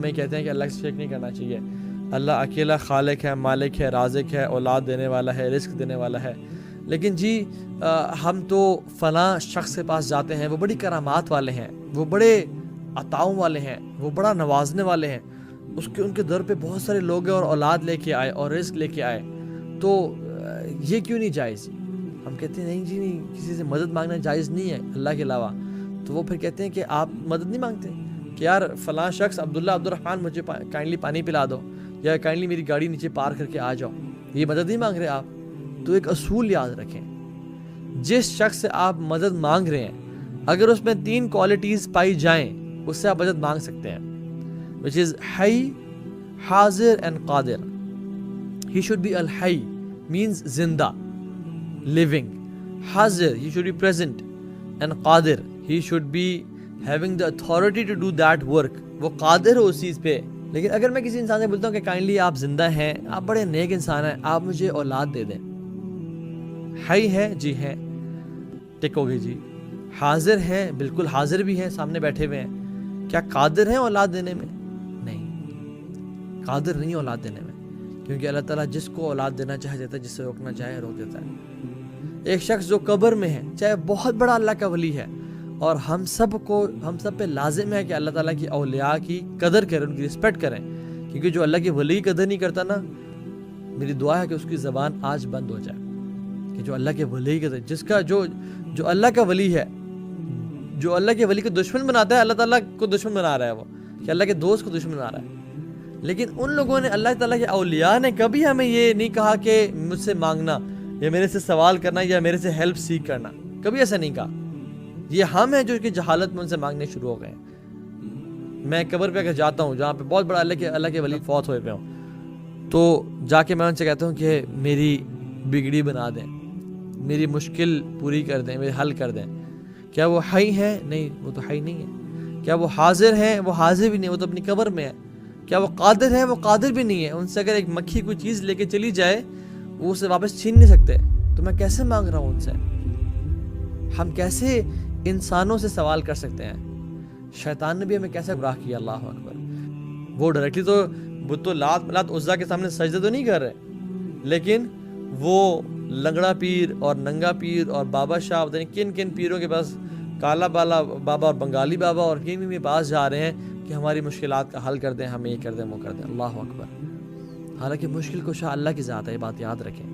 ہمیں کہتے ہیں کہ اللہ سے شرک نہیں کرنا چاہیے. اللہ اکیلا خالق ہے، مالک ہے، رازق ہے، اولاد دینے والا ہے، رزق دینے والا ہے. لیکن جی ہم تو فلاں شخص کے پاس جاتے ہیں، وہ بڑی کرامات والے ہیں، وہ بڑے عطاؤں والے ہیں، وہ بڑا نوازنے والے ہیں، ان کے در پہ بہت سارے لوگ ہیں اور اولاد لے کے آئے اور رزق لے کے آئے، تو یہ کیوں نہیں جائز؟ ہم کہتے ہیں نہیں جی نہیں، کسی سے مدد مانگنا جائز نہیں ہے اللہ کے علاوہ. تو وہ پھر کہتے ہیں کہ آپ مدد نہیں مانگتے کہ یار فلاں شخص عبداللہ عبدالرحمن مجھے کائنڈلی پانی پلا دو، یا کائنڈلی میری گاڑی نیچے پار کر کے آ جاؤ. یہ مدد نہیں مانگ رہے آپ. تو ایک اصول یاد رکھیں، جس شخص سے آپ مدد مانگ رہے ہیں اگر اس میں 3 کوالٹیز پائی جائیں اس سے آپ مدد مانگ سکتے ہیں، which is حی، حاضر and Qadir. He should be al-حی means زندہ، living. حاضر he should be present, and Qadir he should be having the authority to do that work. وہ قادر ہو اس چیز پہ. لیکن اگر میں کسی انسان سے بولتا ہوں کہ کائنڈلی آپ زندہ ہیں، آپ بڑے نیک انسان ہیں، آپ مجھے اولاد دے دیں، حی ہے جی ہیں، ٹک ہوگی جی. حاضر ہیں، بالکل حاضر بھی ہیں، سامنے بیٹھے ہوئے ہیں، کیا قادر ہیں اولاد دینے میں؟ نہیں، قادر نہیں اولاد دینے میں، کیونکہ اللہ تعالیٰ جس کو اولاد دینا چاہے دیتا ہے، جس سے روکنا چاہے روک دیتا ہے. ایک شخص جو قبر میں ہے، چاہے بہت بڑا اللہ کا ولی ہے، اور ہم سب پہ لازم ہے کہ اللہ تعالیٰ کی اولیاء کی قدر کریں، ان کی رسپیکٹ کریں، کیونکہ جو اللہ کے ولی کی قدر نہیں کرتا نا، میری دعا ہے کہ اس کی زبان آج بند ہو جائے. کہ جو اللہ کے ولی کی قدر، جس کا جو اللہ کا ولی ہے، جو اللہ کے ولی کو دشمن بناتا ہے، اللہ تعالیٰ کو دشمن بنا رہا ہے، وہ کہ اللہ کے دوست کو دشمن بنا رہا ہے. لیکن ان لوگوں نے، اللہ تعالیٰ کے اولیاء نے کبھی ہمیں یہ نہیں کہا کہ مجھ سے مانگنا یا میرے سے سوال کرنا یا میرے سے ہیلپ سیک کرنا، کبھی ایسا نہیں کہا. یہ ہم ہیں جو کہ جہالت میں ان سے مانگنے شروع ہو گئے ہیں. میں قبر پہ اگر جاتا ہوں جہاں پہ بہت بڑا اللہ کے ولی فوت ہوئے پہ ہوں، تو جا کے میں ان سے کہتا ہوں کہ میری بگڑی بنا دیں، میری مشکل پوری کر دیں، میری حل کر دیں. کیا وہ حی ہے؟ نہیں، وہ تو حی نہیں ہے. کیا وہ حاضر ہیں؟ وہ حاضر بھی نہیں، وہ تو اپنی قبر میں ہے. کیا وہ قادر ہے؟ وہ قادر بھی نہیں ہے. ان سے اگر ایک مکھی کوئی چیز لے کے چلی جائے وہ اسے واپس چھین نہیں سکتے. تو میں کیسے مانگ رہا ہوں ان سے؟ ہم کیسے انسانوں سے سوال کر سکتے ہیں؟ شیطان نے بھی ہمیں کیسے گمراہ کیا. اللہ اکبر. وہ ڈائریکٹلی تو لات عزا کے سامنے سجدہ تو نہیں کر رہے، لیکن وہ لنگڑا پیر اور ننگا پیر اور بابا شاہ، کن کن پیروں کے پاس، کالا بالا بابا اور بنگالی بابا اور کن کے پاس جا رہے ہیں کہ ہماری مشکلات کا حل کر دیں، ہمیں یہ کر دیں، وہ کر دیں. اللہ اکبر. حالانکہ مشکل کشا اللہ کی ذات ہے، یہ بات یاد رکھیں.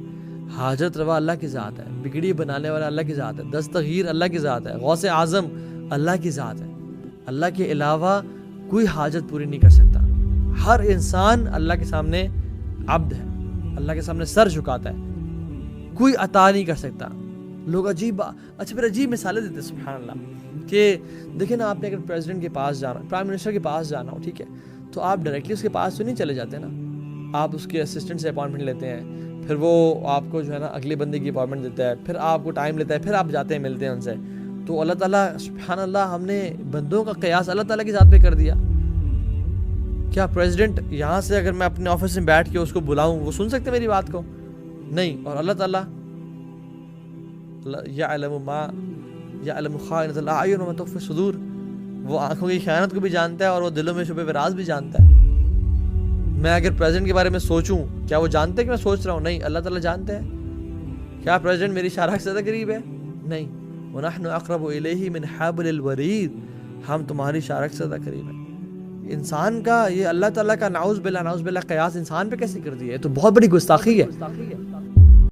حاجت روا اللہ کی ذات ہے، بگڑی بنانے والا اللہ کی ذات ہے، دستگیر اللہ کی ذات ہے، غوث اعظم اللہ کی ذات ہے. اللہ کے علاوہ کوئی حاجت پوری نہیں کر سکتا. ہر انسان اللہ کے سامنے عبد ہے، اللہ کے سامنے سر جھکاتا ہے، کوئی عطا نہیں کر سکتا. لوگ پھر عجیب مثالیں دیتے ہیں. سبحان اللہ. کہ دیکھیں نا، آپ نے اگر پریزیڈنٹ کے پاس جانا، پرائم منسٹر کے پاس جانا ہو، ٹھیک ہے، تو آپ ڈائریکٹلی اس کے پاس تو نہیں چلے جاتے نا، آپ اس کے اسسٹنٹ سے اپوائنٹمنٹ لیتے ہیں، پھر وہ آپ کو جو ہے نا اگلے بندے کی اپوائنٹمنٹ دیتا ہے، پھر آپ کو ٹائم لیتا ہے، پھر آپ جاتے ہیں ملتے ہیں ان سے. تو اللہ تعالیٰ سبحان اللہ، ہم نے بندوں کا قیاس اللہ تعالیٰ کی ذات پہ کر دیا. کیا پریزیڈنٹ یہاں سے اگر میں اپنے آفس میں بیٹھ کے اس کو بلاؤں وہ سن سکتے میری بات کو؟ نہیں. اور اللہ تعالیٰ یعلم خائنۃ الاعین وما تخفی الصدور، وہ آنکھوں کی خیانت کو بھی جانتا ہے اور وہ دلوں میں چھپے ہوئے راز بھی جانتا ہے. میں اگر پریزیڈنٹ کے بارے میں سوچوں، کیا وہ جانتے کہ میں سوچ رہا ہوں؟ نہیں. اللہ تعالیٰ جانتے ہیں. کیا پریزیڈنٹ میری شارخ سے زیادہ قریب ہے؟ نہیں. وَنَحْنُ أَقْرَبُ إِلَيْهِ مِنْ حَبْلِ الْوَرِيدِ، ہم تمہاری شارخ سے زیادہ قریب ہیں. انسان کا یہ اللہ تعالیٰ کا نعوذ باللہ قیاس انسان پہ کیسے کر دیا ہے؟ تو بہت بڑی گستاخی ہے.